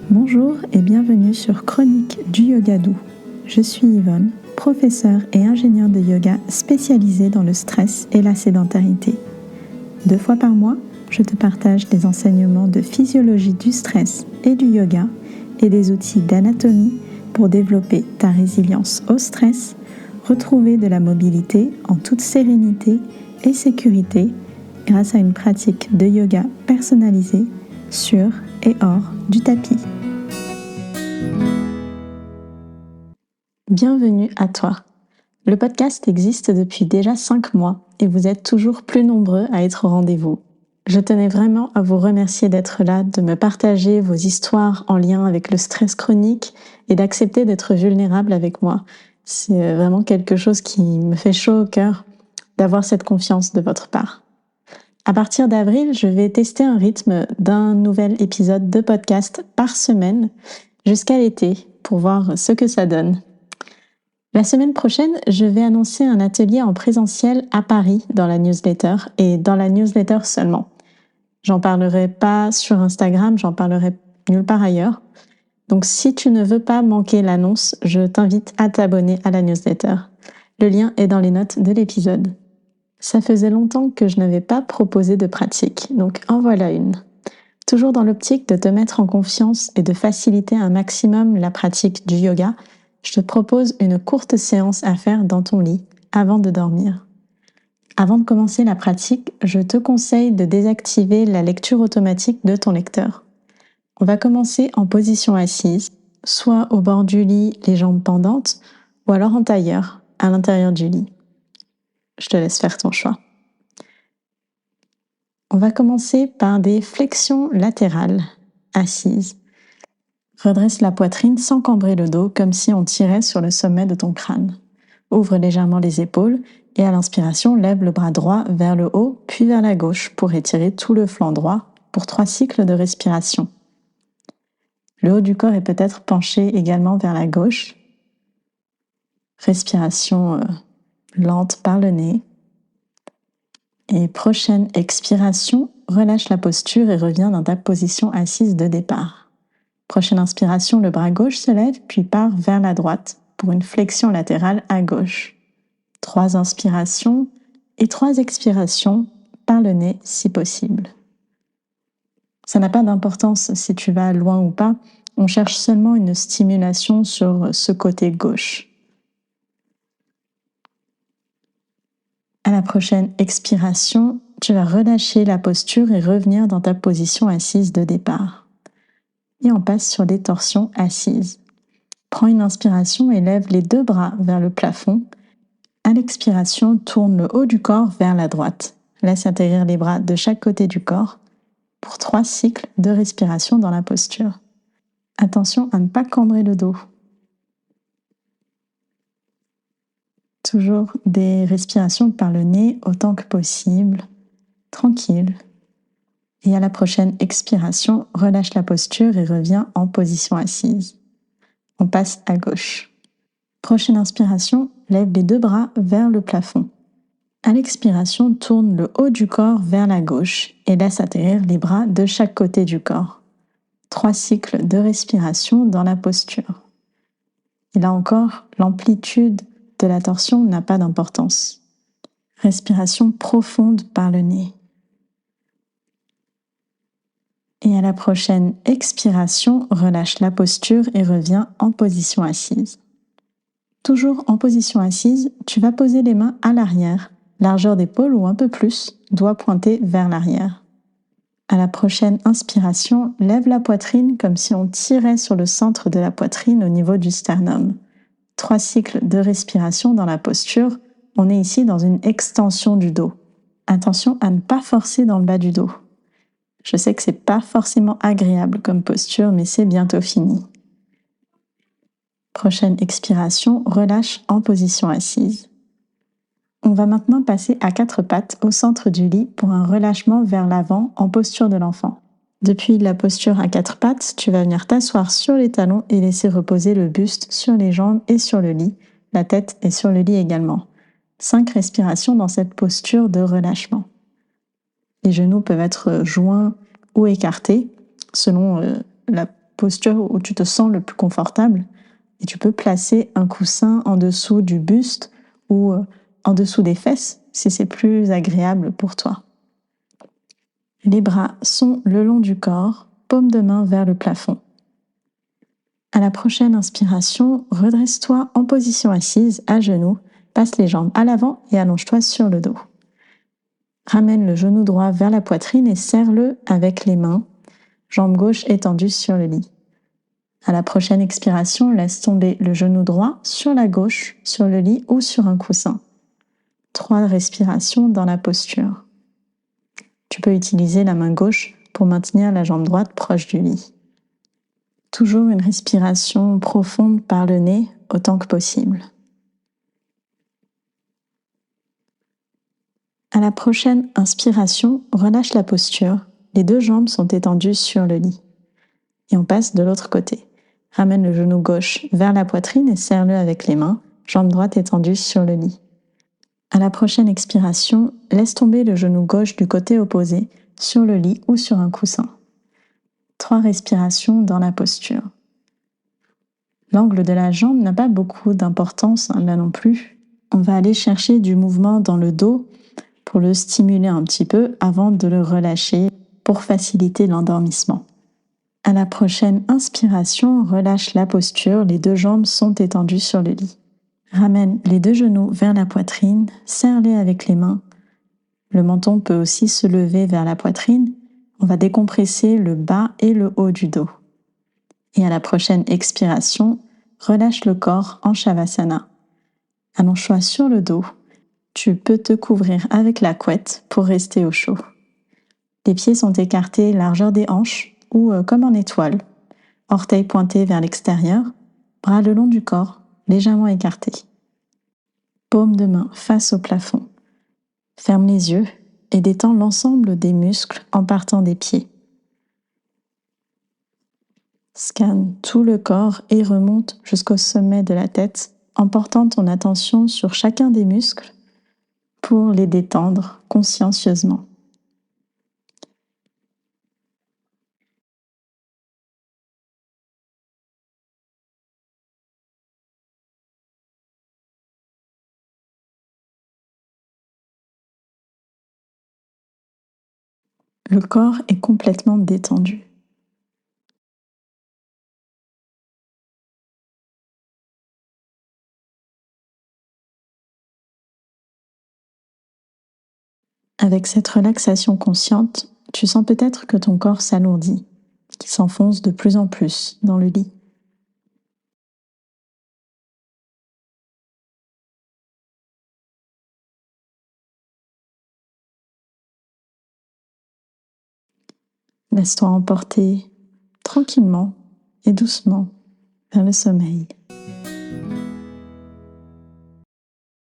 Bonjour et bienvenue sur Chronique du Yoga Doux. Je suis Yvonne, professeure et ingénieure de yoga spécialisée dans le stress et la sédentarité. 2 fois par mois, je te partage des enseignements de physiologie du stress et du yoga et des outils d'anatomie pour développer ta résilience au stress, retrouver de la mobilité en toute sérénité et sécurité grâce à une pratique de yoga personnalisée sur et hors du tapis. Bienvenue à toi. Le podcast existe depuis déjà 5 mois et vous êtes toujours plus nombreux à être au rendez-vous. Je tenais vraiment à vous remercier d'être là, de me partager vos histoires en lien avec le stress chronique et d'accepter d'être vulnérable avec moi. C'est vraiment quelque chose qui me fait chaud au cœur d'avoir cette confiance de votre part. À partir d'avril, je vais tester un rythme d'un nouvel épisode de podcast par semaine jusqu'à l'été pour voir ce que ça donne. La semaine prochaine, je vais annoncer un atelier en présentiel à Paris dans la newsletter et dans la newsletter seulement. J'en parlerai pas sur Instagram, j'en parlerai nulle part ailleurs. Donc si tu ne veux pas manquer l'annonce, je t'invite à t'abonner à la newsletter. Le lien est dans les notes de l'épisode. Ça faisait longtemps que je n'avais pas proposé de pratique, donc en voilà une. Toujours dans l'optique de te mettre en confiance et de faciliter un maximum la pratique du yoga, je te propose une courte séance à faire dans ton lit avant de dormir. Avant de commencer la pratique, je te conseille de désactiver la lecture automatique de ton lecteur. On va commencer en position assise, soit au bord du lit, les jambes pendantes, ou alors en tailleur, à l'intérieur du lit. Je te laisse faire ton choix. On va commencer par des flexions latérales, assises. Redresse la poitrine sans cambrer le dos, comme si on tirait sur le sommet de ton crâne. Ouvre légèrement les épaules et à l'inspiration, lève le bras droit vers le haut, puis vers la gauche pour étirer tout le flanc droit pour 3 cycles de respiration. Le haut du corps est peut-être penché également vers la gauche. Respiration lente par le nez. Et prochaine expiration, relâche la posture et reviens dans ta position assise de départ. Prochaine inspiration, le bras gauche se lève puis part vers la droite pour une flexion latérale à gauche. 3 inspirations et 3 expirations par le nez si possible. Ça n'a pas d'importance si tu vas loin ou pas, on cherche seulement une stimulation sur ce côté gauche. À la prochaine expiration, tu vas relâcher la posture et revenir dans ta position assise de départ. Et on passe sur des torsions assises. Prends une inspiration et lève les 2 bras vers le plafond. À l'expiration, tourne le haut du corps vers la droite. Laisse atterrir les bras de chaque côté du corps pour 3 cycles de respiration dans la posture. Attention à ne pas cambrer le dos. Toujours des respirations par le nez autant que possible, tranquille. Et à la prochaine expiration, relâche la posture et reviens en position assise. On passe à gauche. Prochaine inspiration, lève les 2 bras vers le plafond. À l'expiration, tourne le haut du corps vers la gauche et laisse atterrir les bras de chaque côté du corps. 3 cycles de respiration dans la posture. Et là encore, l'amplitude de la torsion n'a pas d'importance. Respiration profonde par le nez. Et à la prochaine expiration, relâche la posture et reviens en position assise. Toujours en position assise, tu vas poser les mains à l'arrière, largeur d'épaule ou un peu plus, doigts pointés vers l'arrière. À la prochaine inspiration, lève la poitrine comme si on tirait sur le centre de la poitrine au niveau du sternum. 3 cycles de respiration dans la posture. On est ici dans une extension du dos. Attention à ne pas forcer dans le bas du dos. Je sais que c'est pas forcément agréable comme posture, mais c'est bientôt fini. Prochaine expiration, relâche en position assise. On va maintenant passer à 4 pattes au centre du lit pour un relâchement vers l'avant en posture de l'enfant. Depuis la posture à 4 pattes, tu vas venir t'asseoir sur les talons et laisser reposer le buste sur les jambes et sur le lit. La tête est sur le lit également. 5 respirations dans cette posture de relâchement. Les genoux peuvent être joints ou écartés selon la posture où tu te sens le plus confortable et tu peux placer un coussin en dessous du buste ou en dessous des fesses si c'est plus agréable pour toi. Les bras sont le long du corps, paume de main vers le plafond. À la prochaine inspiration, redresse-toi en position assise, à genoux, passe les jambes à l'avant et allonge-toi sur le dos. Ramène le genou droit vers la poitrine et serre-le avec les mains, jambe gauche étendue sur le lit. À la prochaine expiration, laisse tomber le genou droit sur la gauche, sur le lit ou sur un coussin. 3 respirations dans la posture. Tu peux utiliser la main gauche pour maintenir la jambe droite proche du lit. Toujours une respiration profonde par le nez autant que possible. À la prochaine inspiration, relâche la posture. Les 2 jambes sont étendues sur le lit. Et on passe de l'autre côté. Ramène le genou gauche vers la poitrine et serre-le avec les mains, jambe droite étendue sur le lit. À la prochaine expiration, laisse tomber le genou gauche du côté opposé, sur le lit ou sur un coussin. 3 respirations dans la posture. L'angle de la jambe n'a pas beaucoup d'importance là non plus. On va aller chercher du mouvement dans le dos pour le stimuler un petit peu avant de le relâcher pour faciliter l'endormissement. À la prochaine inspiration, relâche la posture, les 2 jambes sont étendues sur le lit. Ramène les 2 genoux vers la poitrine, serre-les avec les mains. Le menton peut aussi se lever vers la poitrine. On va décompresser le bas et le haut du dos. Et à la prochaine expiration, relâche le corps en Shavasana. Allonge-toi sur le dos. Tu peux te couvrir avec la couette pour rester au chaud. Les pieds sont écartés largeur des hanches ou comme en étoile. Orteils pointés vers l'extérieur, bras le long du corps, légèrement écartés. Paume de main face au plafond. Ferme les yeux et détends l'ensemble des muscles en partant des pieds. Scanne tout le corps et remonte jusqu'au sommet de la tête en portant ton attention sur chacun des muscles pour les détendre consciencieusement. Le corps est complètement détendu. Avec cette relaxation consciente, tu sens peut-être que ton corps s'alourdit, qu'il s'enfonce de plus en plus dans le lit. Laisse-toi emporter tranquillement et doucement vers le sommeil.